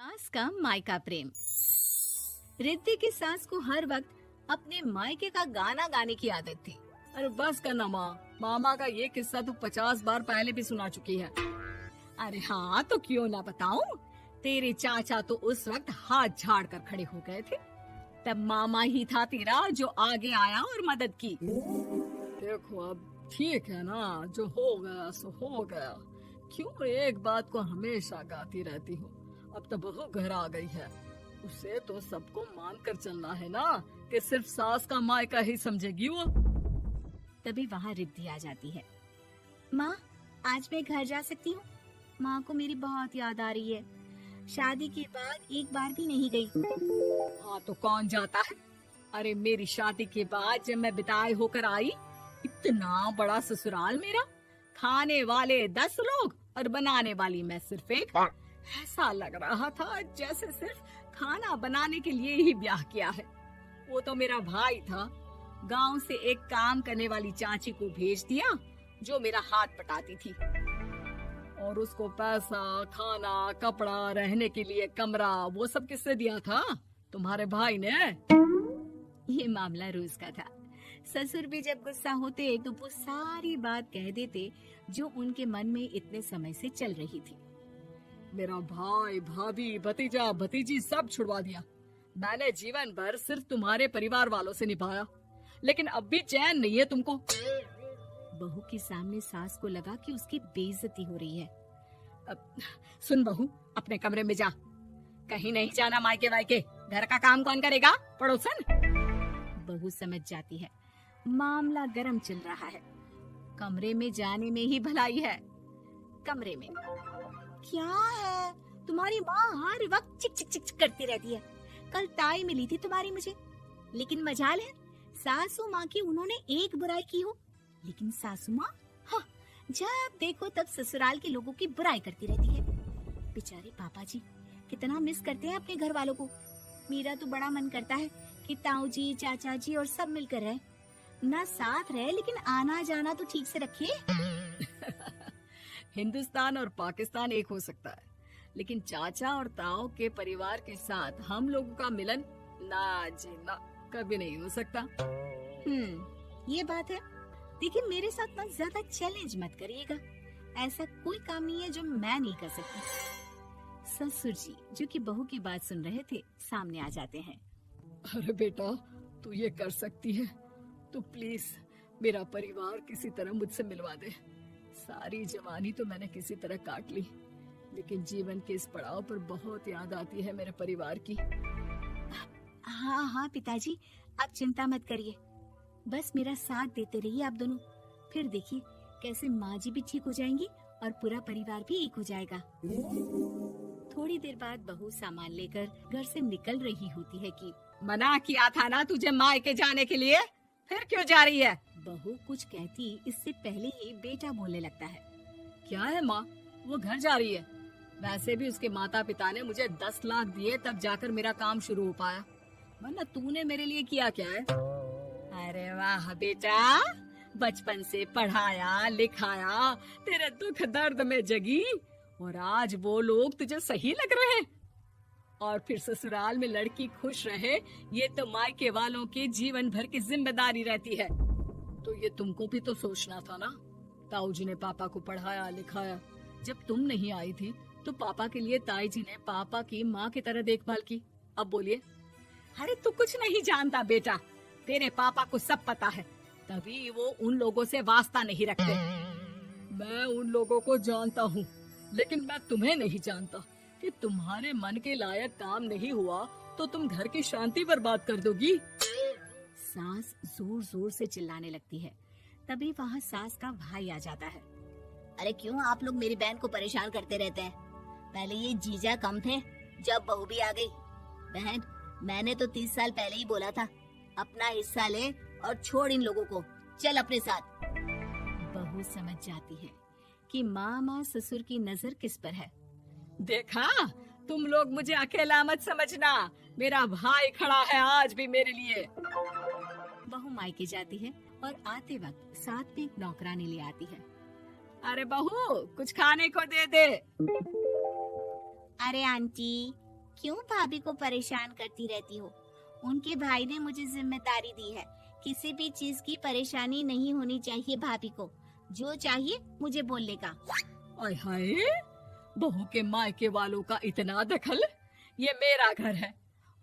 सास का मायका प्रेम। रिद्धि की सास को हर वक्त अपने मायके का गाना गाने की आदत थी। अरे बस करना माँ, मामा का ये किस्सा तो 50 बार पहले भी सुना चुकी है। अरे हाँ, तो क्यों ना बताऊं। तेरे चाचा तो उस वक्त हाथ झाड़ कर खड़े हो गए थे। तब मामा ही था तेरा जो आगे आया और मदद की। देखो अब ठीक है ना, जो हो गया सो हो गया। क्यों एक बात को हमेशा गाती रहती हो। अब तो बहू घर आ गई है, उसे तो सबको मान कर चलना है ना कि सिर्फ सास का मायका ही समझेगी वो। तभी वहाँ रिद्धि आ जाती है। माँ, आज मैं घर जा सकती हूँ? माँ को मेरी बहुत याद आ रही है। शादी के बाद एक बार भी नहीं गई। हाँ तो कौन जाता है। अरे मेरी शादी के बाद जब मैं बिदाई होकर आई, इतना बड़ा ससुराल मेरा, खाने वाले 10 लोग और बनाने वाली मैं सिर्फ एक। ऐसा लग रहा था जैसे सिर्फ खाना बनाने के लिए ही ब्याह किया है। वो तो मेरा भाई था, गांव से एक काम करने वाली चाची को भेज दिया जो मेरा हाथ पटाती थी, और उसको पैसा, खाना, कपड़ा, रहने के लिए कमरा, वो सब किससे दिया था? तुम्हारे भाई ने। ये मामला रोज का था। ससुर भी जब गुस्सा होते तो वो सारी बात कह देते जो उनके मन में इतने समय से चल रही थी। मेरा भाई, भाभी, भतीजा, भतीजी सब छुड़वा दिया। मैंने जीवन भर सिर्फ तुम्हारे परिवार वालों से निभाया, लेकिन अब भी चैन नहीं है तुमको। बहू के सामने सास को लगा कि उसकी बेइज्जती हो रही है। अब सुन बहू, अपने कमरे में जा। कहीं नहीं जाना मायके वायके। घर का काम कौन करेगा? पड़ोसन। बहू समझ जाती है मामला गर्म चल रहा है। कमरे में जाने में ही भलाई है। कमरे में क्या है? तुम्हारी माँ हर वक्त चिक चिक चिक चिक करती रहती है। कल ताई मिली थी तुम्हारी मुझे, लेकिन मजाल है सासू माँ की उन्होंने एक बुराई की हो, लेकिन सासू माँ हाँ, जब देखो तब ससुराल के लोगों की बुराई करती रहती है। बेचारे पापा जी कितना मिस करते हैं अपने घर वालों को। मेरा तो बड़ा मन करता है कि ताऊ जी, चाचा जी और सब मिलकर रहे, ना साथ रहे लेकिन आना जाना तो ठीक से रखे। हिंदुस्तान और पाकिस्तान एक हो सकता है, लेकिन चाचा और ताऊ के परिवार के साथ हम लोगों का मिलन ना जी ना, कभी नहीं हो सकता। ये बात है। देखिए मेरे साथ ना ज्यादा चैलेंज मत करिएगा। ऐसा कोई काम नहीं है जो मैं नहीं कर सकती। ससुर जी जो कि बहू की बात सुन रहे थे सामने आ जाते हैं। अरे बेटा, तू ये कर सकती है तो प्लीज मेरा परिवार किसी तरह मुझसे मिलवा दे। सारी जवानी तो मैंने किसी तरह काट ली, लेकिन जीवन के इस पड़ाव पर बहुत याद आती है मेरे परिवार की। हाँ हाँ पिताजी, आप चिंता मत करिए। बस मेरा साथ देते रहिए आप दोनों। फिर देखिए कैसे माँ जी भी ठीक हो जाएंगी और पूरा परिवार भी एक हो जाएगा। थोड़ी देर बाद बहू सामान लेकर घर से निकल रही होती है कि मना किया था ना तुझे मायके जाने के लिए, फिर क्यों जा रही है? बहू कुछ कहती इससे पहले ही बेटा बोलने लगता है। क्या है माँ, वो घर जा रही है। वैसे भी उसके माता पिता ने मुझे 10 लाख दिए तब जाकर मेरा काम शुरू हो पाया, वरना तूने मेरे लिए किया क्या है? अरे वाह बेटा, बचपन से पढ़ाया लिखाया, तेरे दुख दर्द में जगी, और आज वो लोग तुझे सही लग रहे हैं। और फिर ससुराल में लड़की खुश रहे, ये तो मायके वालों की जीवन भर की जिम्मेदारी रहती है। तो ये तुमको भी तो सोचना था ना। ताऊ जी ने पापा को पढ़ाया लिखाया, जब तुम नहीं आई थी तो पापा के लिए ताई जी ने पापा की माँ की तरह देखभाल की। अब बोलिए। अरे तू कुछ नहीं जानता बेटा, तेरे पापा को सब पता है, तभी वो उन लोगों से वास्ता नहीं रखते। मैं उन लोगों को जानता हूँ, लेकिन मैं तुम्हें नहीं जानता कि तुम्हारे मन के लायक काम नहीं हुआ तो तुम घर की शांति बर्बाद कर दोगी। सास जोर जोर से चिल्लाने लगती है। तभी वहाँ सास का भाई आ जाता है। अरे क्यों आप लोग मेरी बहन को परेशान करते रहते हैं? पहले ये जीजा कम थे, जब बहू भी आ गई। बहन, मैंने तो 30 साल पहले ही बोला था, अपना हिस्सा ले और छोड़ इन लोगों को, चल अपने साथ। बहू समझ जाती है कि मामा ससुर की नजर किस पर है। देखा, तुम लोग मुझे अकेला मत समझना, मेरा भाई खड़ा है आज भी मेरे लिए। बहू मायके जाती है और आते वक्त साथ में एक नौकरानी ले आती है। अरे बहू, कुछ खाने को दे दे। अरे आंटी, क्यों भाभी को परेशान करती रहती हो? उनके भाई ने मुझे जिम्मेदारी दी है, किसी भी चीज की परेशानी नहीं होनी चाहिए भाभी को। जो चाहिए मुझे बोलने का। आय हाय, बहू के मायके वालों का इतना दखल। ये मेरा घर है,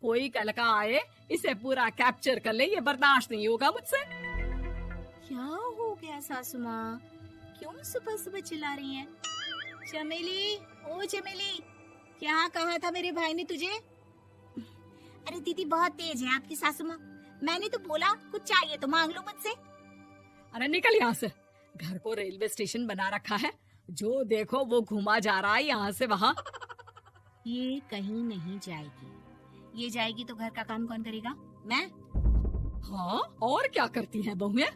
कोई कल का आए इसे पूरा कैप्चर कर ले, ये बर्दाश्त नहीं होगा मुझसे। क्या हो गया सासू माँ? क्यों सुबह सुबह चिल्ला रही हैं? चमेली, ओ चमेली, क्या कहा था मेरे भाई ने तुझे? अरे दीदी बहुत तेज है आपकी सासू माँ। मैंने तो बोला कुछ चाहिए तो मांग लो मुझसे। अरे निकल यहाँ से, घर को रेलवे स्टेशन बना रखा है, जो देखो वो घुमा जा रहा है यहाँ से वहाँ। ये कहीं नहीं जाएगी, ये जाएगी तो घर का काम कौन करेगा? मैं। हाँ, और क्या करती हैं बहुएं?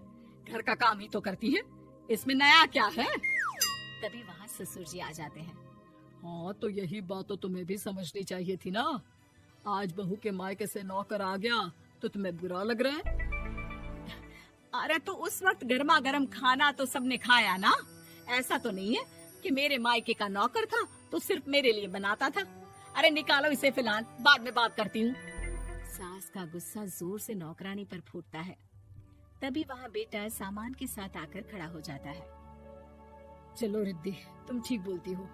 घर का काम ही तो करती हैं, इसमें नया क्या है? तभी वहाँ ससुर जी आ जाते हैं। हाँ, तो यही बात तो तुम्हें भी समझनी चाहिए थी ना। आज बहू के मायके से नौकर आ गया तो तुम्हें बुरा लग रहा है? अरे तो उस वक्त गर्मा गर्म खाना तो सबने खाया ना। ऐसा तो नहीं है कि मेरे मायके का नौकर था तो सिर्फ मेरे लिए बनाता था। अरे निकालो इसे फिलहाल, बाद में बात करती हूँ। सास का गुस्सा जोर से नौकरानी पर फूटता है। तभी वहाँ बेटा सामान के साथ आकर खड़ा हो जाता है। चलो रिद्धि, तुम ठीक बोलती हो।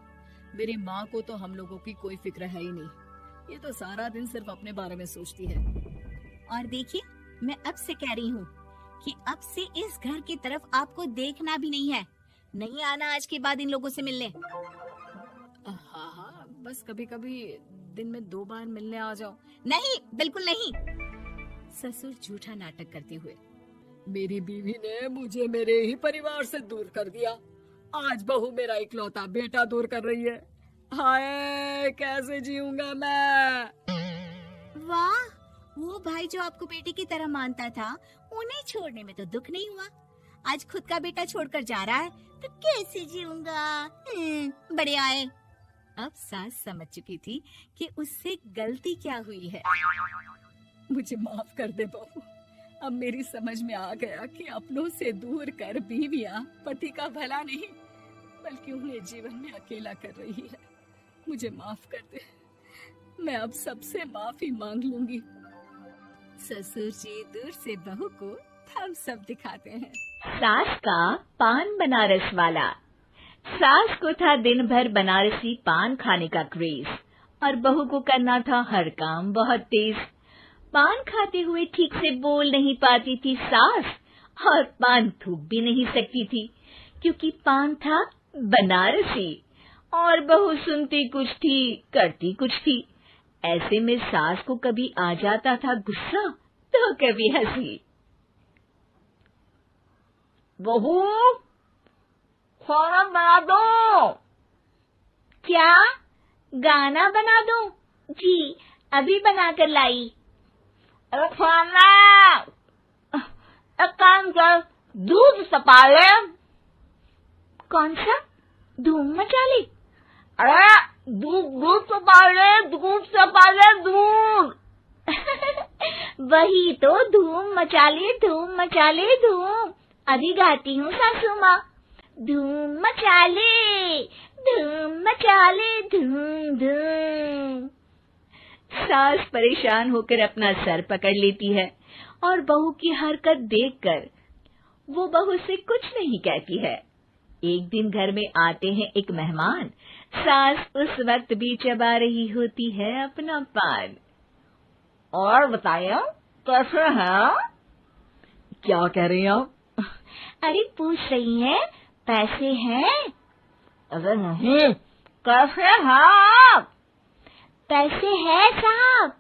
मेरी माँ को तो हम लोगों की कोई फिक्र है ही नहीं, ये तो सारा दिन सिर्फ अपने बारे में सोचती है। और देखिए, मैं अब से कह रही हूँ कि अब से इस घर की तरफ आपको देखना भी नहीं है। नहीं आना आज के बाद इन लोगों से मिलने। हाँ, बस कभी कभी दिन में 2 बार मिलने आ जाओ। नहीं, बिल्कुल नहीं। ससुर झूठा नाटक करते हुए। मेरी बीवी ने मुझे मेरे ही परिवार से दूर कर दिया, आज बहू मेरा इकलौता बेटा दूर कर रही है। हाय, कैसे जीऊंगा मैं? वाह, वो भाई जो आपको बेटे की तरह मानता था, उन्हें छोड़ने में तो दुख नहीं हुआ। आज खुद का बेटा छोड़कर जा रहा है तो कैसे जीऊंगा? बढ़िया है। अब सास समझ चुकी थी कि उससे गलती क्या हुई है। मुझे माफ कर दे बहू, अब मेरी समझ में आ गया कि अपनों से दूर कर बीवियां पति का भला नहीं बल्कि उन्हें जीवन में अकेला कर रही है। मुझे माफ कर दे, मैं अब सबसे माफी मांग लूंगी। ससुर जी दूर से बहू को थम्स अप दिखाते हैं। सास का पान बनारस वाला। सास को था दिन भर बनारसी पान खाने का क्रेज और बहू को करना था हर काम बहुत तेज। पान खाते हुए ठीक से बोल नहीं पाती थी सास और पान थूक भी नहीं सकती थी क्योंकि पान था बनारसी और बहू सुनती कुछ थी करती कुछ थी। ऐसे में सास को कभी आ जाता था गुस्सा तो कभी हंसी। बहू, खाना बना दो। क्या? गाना बना दो? जी, अभी बनाकर लाई। अरे खाना, एक काम कर, दूध सपा ले। कौन सा? धूम मचा ली? अरे दूध सपा ले, दूध सपा ले, दूध। वही तो, धूम मचा ले, धूम मचा ले, धूम। अभी गाती हूँ सासू माँ। धूम मचा ले, धूम मचा ले, धूम धूम। सास परेशान होकर अपना सर पकड़ लेती है और बहू की हरकत देखकर वो बहू से कुछ नहीं कहती है। एक दिन घर में आते हैं एक मेहमान। सास उस वक्त भी चबा रही होती है अपना पान। और बताया कैसे हैं? क्या कह रही हैं आप? अरे पूछ रही हैं पैसे हैं? अरे नहीं, कैसे हैं आप? पैसे हैं साहब।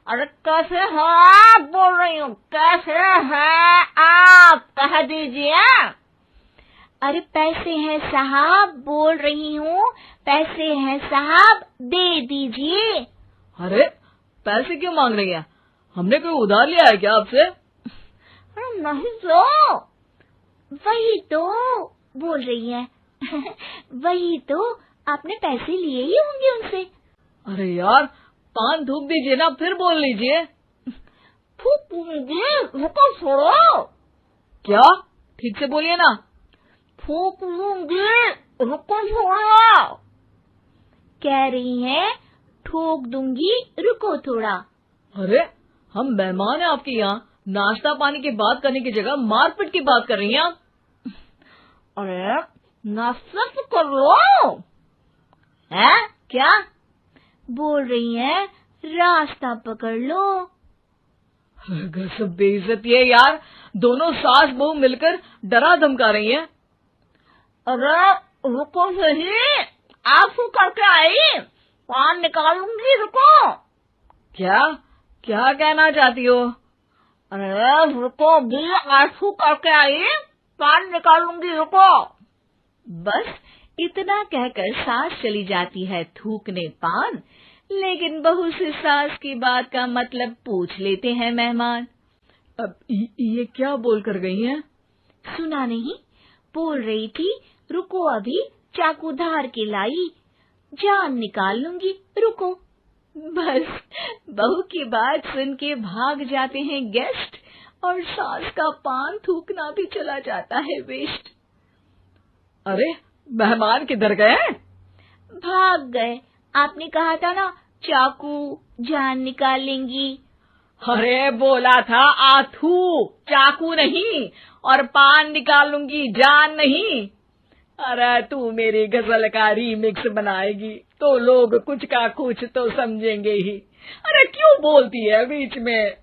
अरे कैसे हैं आप बोल रही हूँ, कैसे हैं आप कह दीजिए। अरे पैसे हैं साहब बोल रही हूँ, पैसे हैं साहब दे दीजिए। अरे पैसे क्यों मांग रही हैं? हमने कोई उधार लिया है क्या आपसे? अरे नहीं तो, वही तो बोल रही है। वही तो, आपने पैसे लिए ही होंगे उनसे। अरे यार, पान थूक दीजिए ना, फिर बोल लीजिए। फूकूंगी, रुको छोड़ो। क्या? ठीक से बोलिए ना। फूकूंगी, रुको छोड़ो। कह रही हैं ठोक दूंगी, रुको थोड़ा। अरे हम मेहमान हैं आपके यहाँ, नाश्ता पानी की बात करने की जगह मारपीट की बात कर रही हैं आप। अरे नाश्ता तो कर लो। है क्या बोल रही हैं? रास्ता पकड़ लो। गजब बेइज्जती है यार, दोनों सास बहू मिलकर डरा धमका रही हैं। अरे रुको सही, आंसू करके आई, पान निकालूंगी, रुको। क्या क्या कहना चाहती हो? अरे रुको भी, आंसू करके आई, पान निकालूंगी, रुको। बस इतना कहकर सास चली जाती है थूकने पान, लेकिन बहू से सास की बात का मतलब पूछ लेते हैं मेहमान। अब ये क्या बोल कर गई हैं? सुना नहीं? बोल रही थी रुको अभी, चाकू धार के लाई, जान निकाल लूंगी, रुको। बस बहू की बात सुन के भाग जाते हैं गेस्ट, और सास का पान थूकना भी चला जाता है वेस्ट। अरे मेहमान किधर गए? भाग गए। आपने कहा था ना चाकू जान निकाल लेंगी। अरे बोला था आथू, चाकू नहीं, और पान निकाल लूंगी, जान नहीं। अरे तू मेरी गजल का रीमिक्स बनाएगी तो लोग कुछ का कुछ तो समझेंगे ही। अरे क्यों बोलती है बीच में?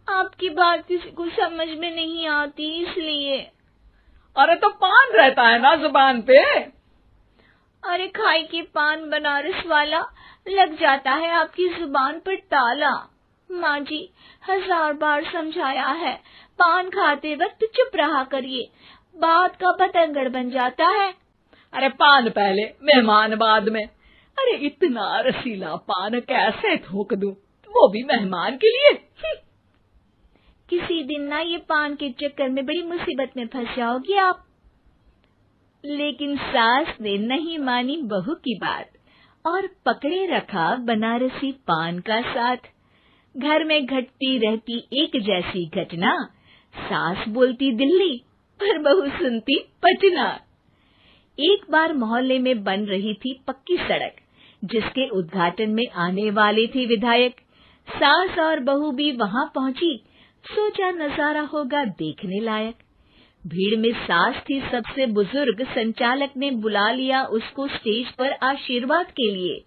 आपकी बात किसी को समझ में नहीं आती इसलिए। अरे तो पान रहता है ना जुबान पे। अरे खाई के पान बनारस वाला, लग जाता है आपकी जुबान पर ताला। माँ जी 1000 बार समझाया है, पान खाते वक्त चुप रहा करिए, बात का बतंगड़ बन जाता है। अरे पान पहले मेहमान बाद में। अरे इतना रसीला पान कैसे थूक दूं, वो भी मेहमान के लिए। किसी दिन ना ये पान के चक्कर में बड़ी मुसीबत में फंस जाओगी आप। लेकिन सास ने नहीं मानी बहू की बात और पकड़े रखा बनारसी पान का साथ। घर में घटती रहती एक जैसी घटना, सास बोलती दिल्ली पर बहू सुनती पटना। एक बार मोहल्ले में बन रही थी पक्की सड़क, जिसके उद्घाटन में आने वाले थे विधायक। सास और बहू भी वहां पहुंची, सोचा नजारा होगा देखने लायक। भीड़ में सास थी सबसे बुजुर्ग, संचालक ने बुला लिया उसको स्टेज पर आशीर्वाद के लिए,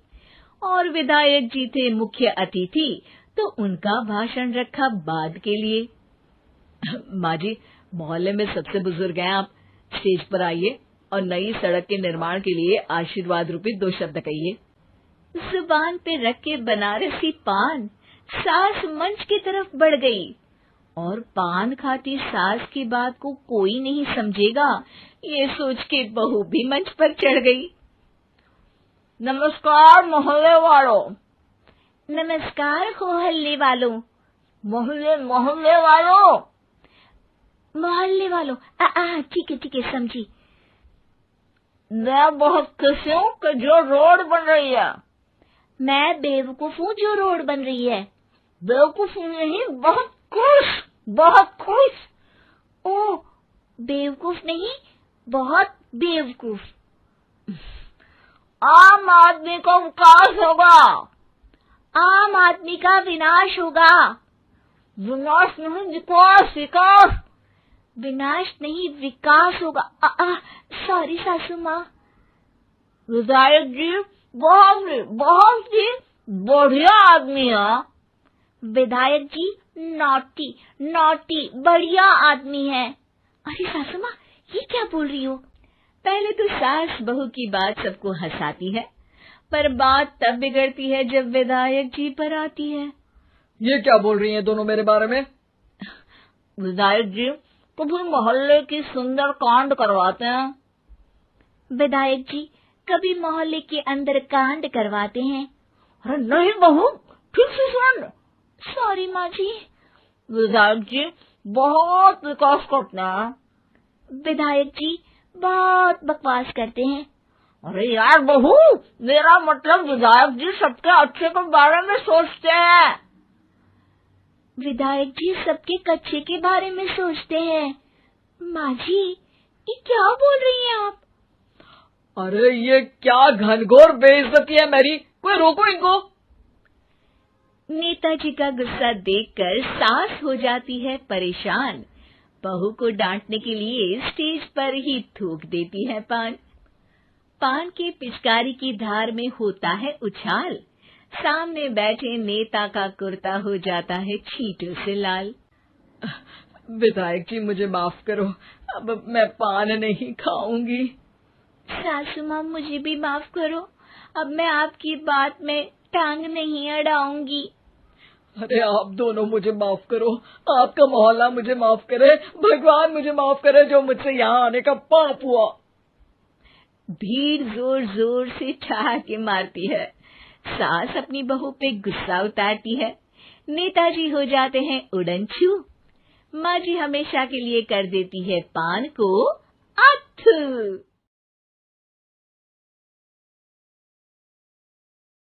और विधायक जी थे मुख्य अतिथि, तो उनका भाषण रखा बाद के लिए। माँ जी मोहल्ले में सबसे बुजुर्ग हैं आप, स्टेज पर आइए और नई सड़क के निर्माण के लिए आशीर्वाद रूपी 2 शब्द कहिए। जुबान पे रख के बनारसी पान सास मंच की तरफ बढ़ गई, और पान खाती सास की बात को कोई नहीं समझेगा, ये सोच के बहू भी मंच पर चढ़ गई। नमस्कार मोहल्ले वालों। नमस्कार मोहल्ले वालों। मोहल्ले मोहल्ले वालों। मोहल्ले वालों, ठीक है समझी। मैं बहुत खुश हूँ कि जो रोड बन रही है। मैं बेवकूफ हूँ जो रोड बन रही है। बेवकूफ नहीं, बहुत खुश, बहुत खुश। ओ बेवकूफ नहीं, बहुत बेवकूफ। आम आदमी का विकास होगा। आम आदमी का विनाश होगा। विनाश नहीं, विकास, विकास। विनाश नहीं, विकास होगा। सॉरी सासू माँ। विधायक जी बहुत ही बढ़िया आदमी है। विधायक जी नॉटी नॉटी बढ़िया आदमी है। अरे सासू माँ ये क्या बोल रही हो? पहले तो सास बहू की बात सबको हंसाती है, पर बात तब बिगड़ती है जब विधायक जी पर आती है। ये क्या बोल रही हैं दोनों मेरे बारे में? विधायक जी कभी मोहल्ले की सुंदर कांड करवाते हैं। विधायक जी कभी मोहल्ले के अंदर कांड करवाते हैं। अरे नहीं बहू, ठीक से सुन। सॉरी माँ जी। विधायक जी बहुत विकास करते हैं। विधायक जी बहुत बकवास करते हैं। अरे यार बहू, मेरा मतलब विधायक जी सबके अच्छे के बारे में सोचते हैं। विधायक जी सबके कच्चे के बारे में सोचते हैं। माँ जी ये क्या बोल रही हैं आप? अरे ये क्या घनघोर बेइज्जती है मेरी, कोई रोको इनको। नेताजी का गुस्सा देखकर सास हो जाती है परेशान। बहू को डांटने के लिए स्टेज पर ही थूक देती है पान। पान की पिचकारी की धार में होता है उछाल। सामने बैठे नेता का कुर्ता हो जाता है छींटों से लाल। विधायक जी मुझे माफ करो, अब मैं पान नहीं खाऊंगी। सासू माँ मुझे भी माफ करो, अब मैं आपकी बात में टांग नहीं अड़ाऊंगी। अरे आप दोनों मुझे माफ करो, आपका मोहल्ला मुझे माफ करे, भगवान मुझे माफ करे जो मुझसे यहाँ आने का पाप हुआ। भीड़ जोर जोर से ठहाके मारती है। सास अपनी बहू पे गुस्सा उतारती है। नेताजी हो जाते हैं उड़नछू। माँ जी हमेशा के लिए कर देती है पान को अथू।